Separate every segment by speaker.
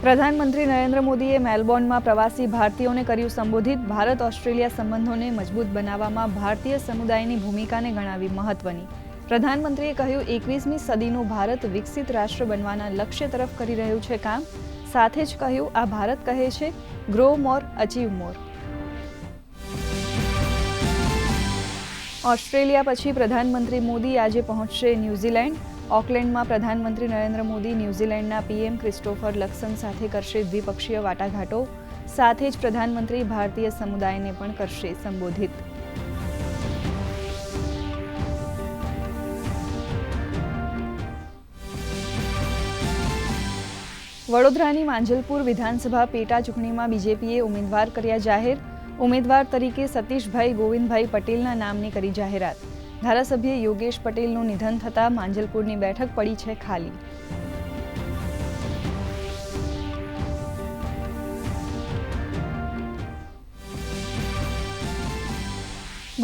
Speaker 1: પ્રધાનમંત્રી નરેન્દ્ર મોદીએ મેલબોર્નમાં પ્રવાસી ભારતીયોને કર્યું સંબોધિત. ભારત ઓસ્ટ્રેલિયા સંબંધોને મજબૂત બનાવવામાં ભારતીય સમુદાયની ભૂમિકાને ગણાવી મહત્વની. પ્રધાનમંત્રીએ કહ્યું, 21મી સદીનું ભારત વિકસિત રાષ્ટ્ર બનવાના લક્ષ્ય તરફ કરી રહ્યું છે કામ. સાથે જ કહ્યું, આ ભારત કહે છે, ગ્રો મોર, અચીવ મોર. ઓસ્ટ્રેલિયા પછી પ્રધાનમંત્રી મોદી આજે પહોંચશે ન્યૂઝીલેન્ડ. ઓકલેન્ડમાં પ્રધાનમંત્રી નરેન્દ્ર મોદી ન્યૂઝીલેન્ડના પીએમ ક્રિસ્ટોફર લક્સન સાથે કરશે દ્વિપક્ષીય વાટાઘાટો. સાથે જ પ્રધાનમંત્રી ભારતીય સમુદાયને પણ કરશે સંબોધિત. વડોદરાની માંજલપુર વિધાનસભા પેટા ચૂંટણીમાં બીજેપીએ ઉમેદવાર કર્યા જાહેર. ઉમેદવાર તરીકે સતીશભાઈ ગોવિંદભાઈ પટેલના નામની કરી જાહેરાત. ધારાસભ્ય યોગેશ પટેલનું નિધન થતાં માંજલપુરની બેઠક પડી છે ખાલી.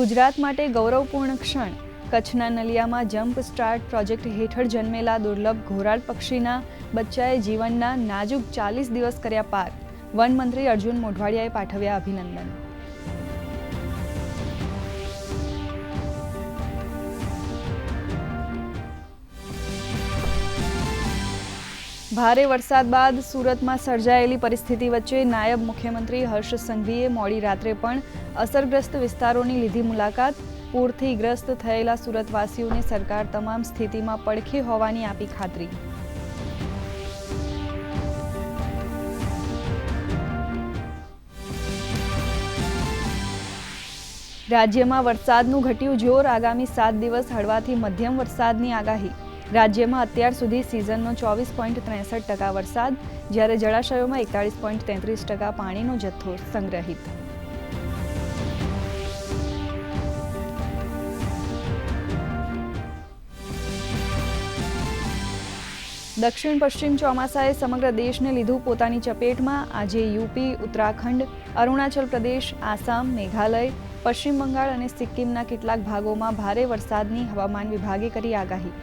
Speaker 1: ગુજરાત માટે ગૌરવપૂર્ણ ક્ષણ. કચ્છના નલિયામાં જમ્પ સ્ટાર્ટ પ્રોજેક્ટ હેઠળ જન્મેલા દુર્લભ ઘોરાડ પક્ષીના બચ્ચાએ જીવનના નાજુક 40 દિવસ કર્યા પાર. વન મંત્રી અર્જુન મોઢવાડિયાએ પાઠવ્યા અભિનંદન. ભારે વરસાદ બાદ સુરતમાં સર્જાયેલી પરિસ્થિતિ વચ્ચે નાયબ મુખ્યમંત્રી હર્ષ સંઘવીએ મોડી રાત્રે પણ અસરગ્રસ્ત વિસ્તારોની લીધી મુલાકાત. પૂરથી ગ્રસ્ત થયેલા સુરતવાસીઓને સરકાર તમામ સ્થિતિમાં પડખે હોવાની આપી ખાતરી. રાજ્યમાં વરસાદનું ઘટ્યું જોર. આગામી 7 દિવસ હળવાથી મધ્યમ વરસાદની આગાહી. રાજ્યમાં અત્યાર સુધી સિઝનનો 24.63% વરસાદ, જ્યારે જળાશયોમાં 41.33% પાણીનો જથ્થો સંગ્રહિત. દક્ષિણ પશ્ચિમ ચોમાસાએ સમગ્ર દેશને લીધું પોતાની ચપેટમાં. આજે યુપી, ઉત્તરાખંડ, અરુણાચલ પ્રદેશ, આસામ, મેઘાલય, પશ્ચિમ બંગાળ અને સિક્કિમના કેટલાક ભાગોમાં ભારે વરસાદની હવામાન વિભાગે કરી આગાહી.